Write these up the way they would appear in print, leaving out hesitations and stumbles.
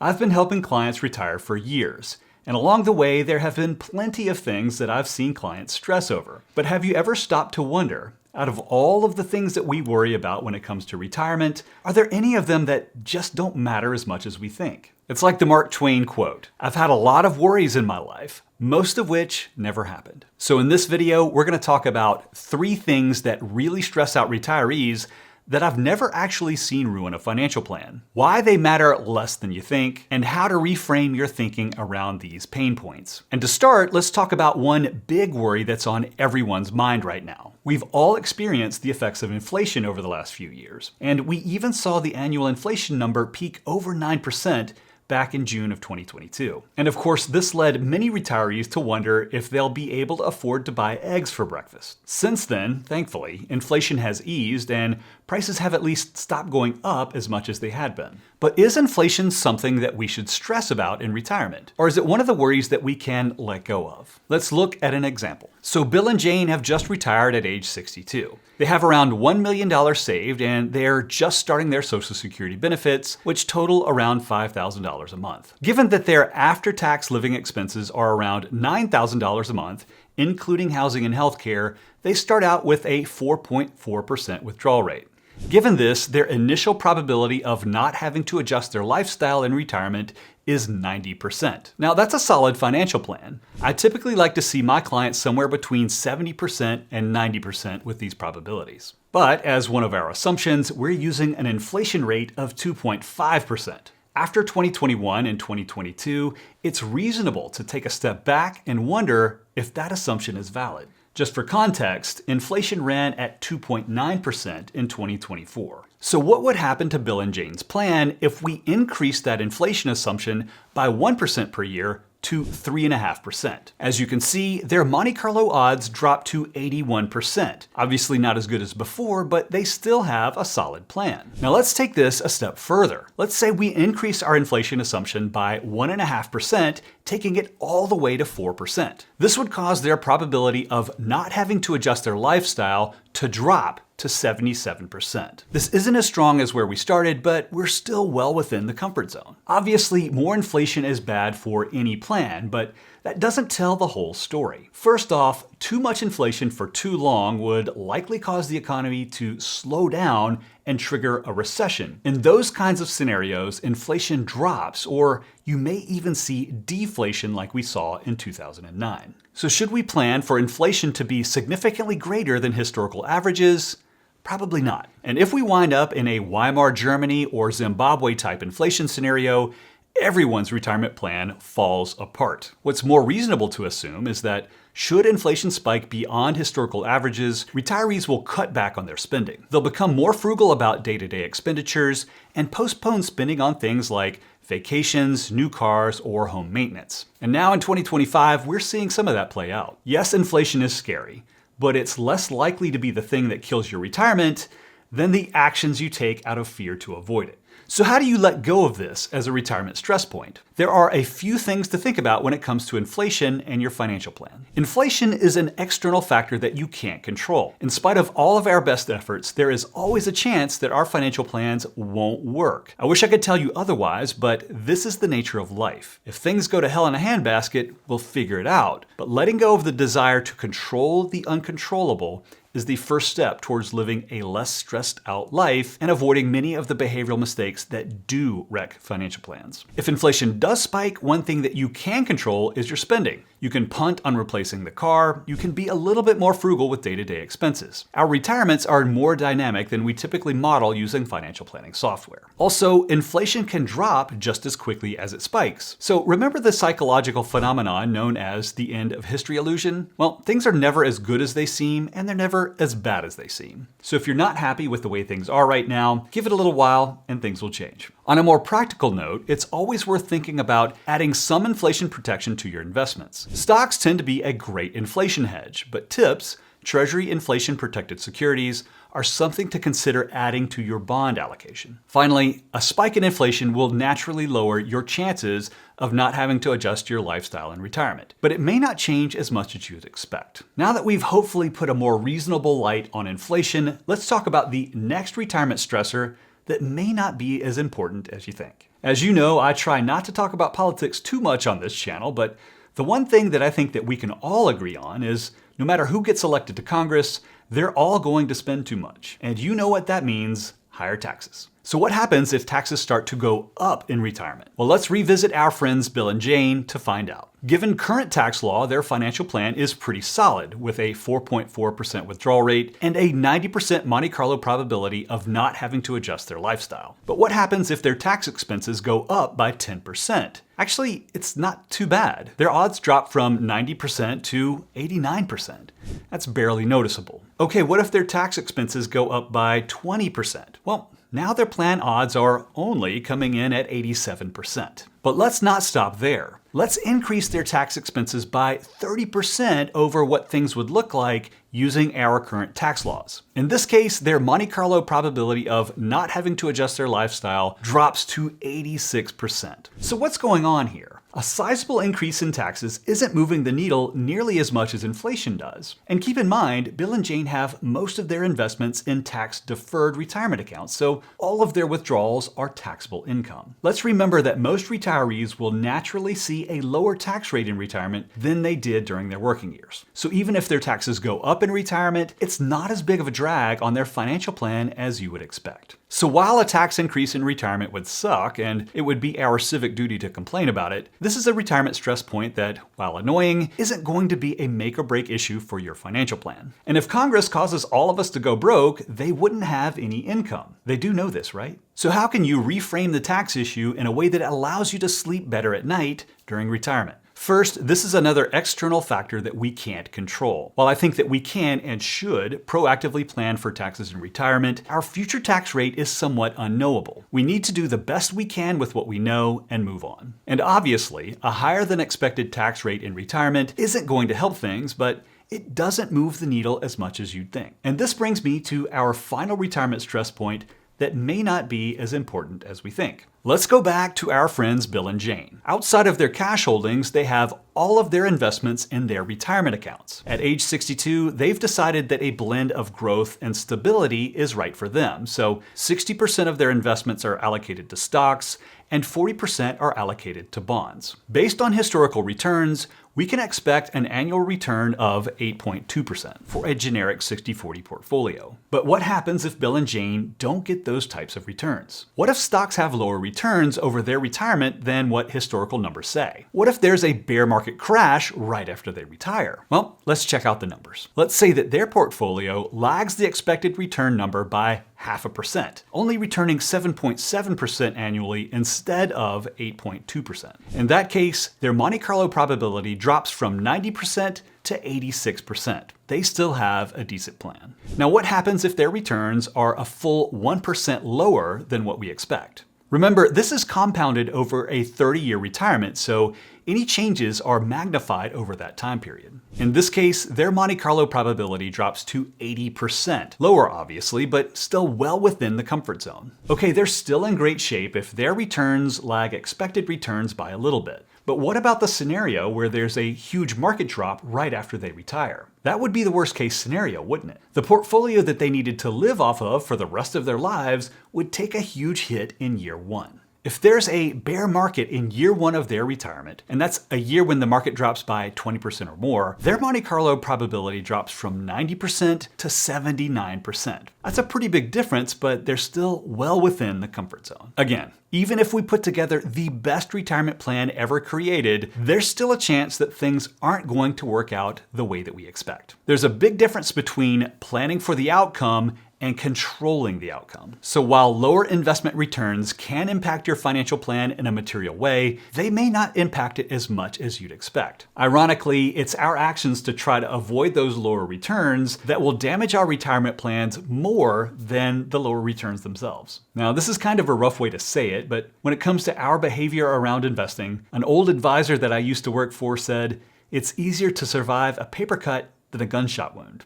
I've been helping clients retire for years, and along the way there have been plenty of things that I've seen clients stress over. But have you ever stopped to wonder, out of all of the things that we worry about when it comes to retirement, are there any of them that just don't matter as much as we think? It's like the Mark Twain quote, "I've had a lot of worries in my life, most of which never happened." So in this video, we're going to talk about 3 things that really stress out retirees that I've never actually seen ruin a financial plan, why they matter less than you think, and how to reframe your thinking around these pain points. And to start, let's talk about one big worry that's on everyone's mind right now. We've all experienced the effects of inflation over the last few years, and we even saw the annual inflation number peak over 9% back in June of 2022. And of course, this led many retirees to wonder if they'll be able to afford to buy eggs for breakfast. Since then, thankfully, inflation has eased and prices have at least stopped going up as much as they had been. But is inflation something that we should stress about in retirement? Or is it one of the worries that we can let go of? Let's look at an example. So Bill and Jane have just retired at age 62. They have around $1 million saved and they're just starting their Social Security benefits, which total around $5,000 a month. Given that their after-tax living expenses are around $9,000 a month, including housing and healthcare, they start out with a 4.4% withdrawal rate. Given this, their initial probability of not having to adjust their lifestyle in retirement is 90%. Now that's a solid financial plan. I typically like to see my clients somewhere between 70% and 90% with these probabilities. But as one of our assumptions, we're using an inflation rate of 2.5%. After 2021 and 2022, it's reasonable to take a step back and wonder if that assumption is valid. Just for context, inflation ran at 2.9% in 2024. So what would happen to Bill and Jane's plan if we increased that inflation assumption by 1% per year to 3.5%? As you can see, their Monte Carlo odds dropped to 81%. Obviously not as good as before, but they still have a solid plan. Now let's take this a step further. Let's say we increase our inflation assumption by 1.5%, taking it all the way to 4%. This would cause their probability of not having to adjust their lifestyle to drop to 77%. This isn't as strong as where we started, but we're still well within the comfort zone. Obviously, more inflation is bad for any plan, but that doesn't tell the whole story. First off, too much inflation for too long would likely cause the economy to slow down and trigger a recession. In those kinds of scenarios, inflation drops, or you may even see deflation like we saw in 2009. So should we plan for inflation to be significantly greater than historical averages? Probably not. And if we wind up in a Weimar Germany or Zimbabwe type inflation scenario, everyone's retirement plan falls apart. What's more reasonable to assume is that should inflation spike beyond historical averages, retirees will cut back on their spending. They'll become more frugal about day-to-day expenditures and postpone spending on things like vacations, new cars, or home maintenance. And now in 2025, we're seeing some of that play out. Yes, inflation is scary, but it's less likely to be the thing that kills your retirement than the actions you take out of fear to avoid it. So how do you let go of this as a retirement stress point? There are a few things to think about when it comes to inflation and your financial plan. Inflation is an external factor that you can't control. In spite of all of our best efforts, there is always a chance that our financial plans won't work. I wish I could tell you otherwise, but this is the nature of life. If things go to hell in a handbasket, we'll figure it out. But letting go of the desire to control the uncontrollable is the first step towards living a less stressed out life and avoiding many of the behavioral mistakes that do wreck financial plans. If inflation does spike, one thing that you can control is your spending. You can punt on replacing the car. You can be a little bit more frugal with day-to-day expenses. Our retirements are more dynamic than we typically model using financial planning software. Also, inflation can drop just as quickly as it spikes. So remember the psychological phenomenon known as the end of history illusion? Well, things are never as good as they seem, and they're never as bad as they seem. So if you're not happy with the way things are right now, give it a little while and things will change. On a more practical note, it's always worth thinking about adding some inflation protection to your investments. Stocks tend to be a great inflation hedge, but TIPS, Treasury Inflation Protected Securities, are something to consider adding to your bond allocation. Finally, a spike in inflation will naturally lower your chances of not having to adjust your lifestyle in retirement, but it may not change as much as you'd expect. Now that we've hopefully put a more reasonable light on inflation, let's talk about the next retirement stressor that may not be as important as you think. As you know, I try not to talk about politics too much on this channel, but the one thing that I think that we can all agree on is no matter who gets elected to Congress, they're all going to spend too much. And you know what that means: higher taxes. So what happens if taxes start to go up in retirement? Well, let's revisit our friends Bill and Jane to find out. Given current tax law, their financial plan is pretty solid, with a 4.4% withdrawal rate and a 90% Monte Carlo probability of not having to adjust their lifestyle. But what happens if their tax expenses go up by 10%? Actually, it's not too bad. Their odds drop from 90% to 89%. That's barely noticeable. Okay, what if their tax expenses go up by 20%? Well, now their plan odds are only coming in at 87%. But let's not stop there. Let's increase their tax expenses by 30% over what things would look like using our current tax laws. In this case, their Monte Carlo probability of not having to adjust their lifestyle drops to 86%. So what's going on here? A sizable increase in taxes isn't moving the needle nearly as much as inflation does. And keep in mind, Bill and Jane have most of their investments in tax-deferred retirement accounts, so all of their withdrawals are taxable income. Let's remember that most retirees will naturally see a lower tax rate in retirement than they did during their working years. So even if their taxes go up in retirement, it's not as big of a drag on their financial plan as you would expect. So while a tax increase in retirement would suck, and it would be our civic duty to complain about it, this is a retirement stress point that, while annoying, isn't going to be a make or break issue for your financial plan. And if Congress causes all of us to go broke, they wouldn't have any income. They do know this, right? So how can you reframe the tax issue in a way that allows you to sleep better at night during retirement? First, this is another external factor that we can't control. While I think that we can and should proactively plan for taxes in retirement, our future tax rate is somewhat unknowable. We need to do the best we can with what we know and move on. And obviously, a higher than expected tax rate in retirement isn't going to help things, but it doesn't move the needle as much as you'd think. And this brings me to our final retirement stress point that may not be as important as we think. Let's go back to our friends Bill and Jane. Outside of their cash holdings, they have all of their investments in their retirement accounts. At age 62, they've decided that a blend of growth and stability is right for them. So 60% of their investments are allocated to stocks and 40% are allocated to bonds. Based on historical returns, we can expect an annual return of 8.2% for a generic 60-40 portfolio. But what happens if Bill and Jane don't get those types of returns? What if stocks have lower returns over their retirement than what historical numbers say? What if there's a bear market crash right after they retire? Well, let's check out the numbers. Let's say that their portfolio lags the expected return number by 0.5%, only returning 7.7% annually instead of 8.2%. In that case, their Monte Carlo probability drops from 90% to 86%. They still have a decent plan. Now, what happens if their returns are a full 1% lower than what we expect? Remember, this is compounded over a 30-year retirement, so any changes are magnified over that time period. In this case, their Monte Carlo probability drops to 80%. Lower, obviously, but still well within the comfort zone. Okay, they're still in great shape if their returns lag expected returns by a little bit. But what about the scenario where there's a huge market drop right after they retire? That would be the worst case scenario, wouldn't it? The portfolio that they needed to live off of for the rest of their lives would take a huge hit in year one. If there's a bear market in year one of their retirement, and that's a year when the market drops by 20% or more, their Monte Carlo probability drops from 90% to 79%. That's a pretty big difference, but they're still well within the comfort zone. Again, even if we put together the best retirement plan ever created, there's still a chance that things aren't going to work out the way that we expect. There's a big difference between planning for the outcome and controlling the outcome. So while lower investment returns can impact your financial plan in a material way, they may not impact it as much as you'd expect. Ironically, it's our actions to try to avoid those lower returns that will damage our retirement plans more than the lower returns themselves. Now, this is kind of a rough way to say it, but when it comes to our behavior around investing, an old advisor that I used to work for said, "It's easier to survive a paper cut than a gunshot wound."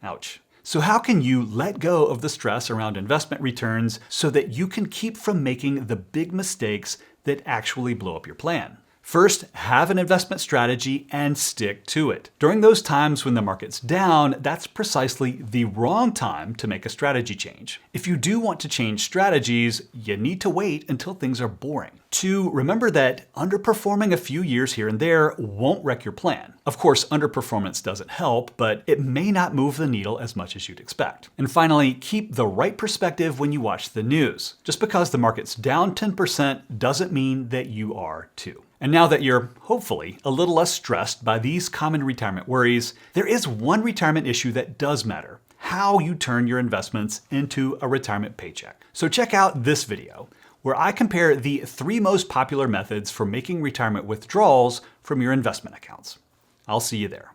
Ouch. So how can you let go of the stress around investment returns so that you can keep from making the big mistakes that actually blow up your plan? First, have an investment strategy and stick to it. During those times when the market's down, that's precisely the wrong time to make a strategy change. If you do want to change strategies, you need to wait until things are boring. 2, remember that underperforming a few years here and there won't wreck your plan. Of course, underperformance doesn't help, but it may not move the needle as much as you'd expect. And finally, keep the right perspective when you watch the news. Just because the market's down 10% doesn't mean that you are too. And now that you're, hopefully, a little less stressed by these common retirement worries, there is one retirement issue that does matter: how you turn your investments into a retirement paycheck. So check out this video, where I compare the 3 most popular methods for making retirement withdrawals from your investment accounts. I'll see you there.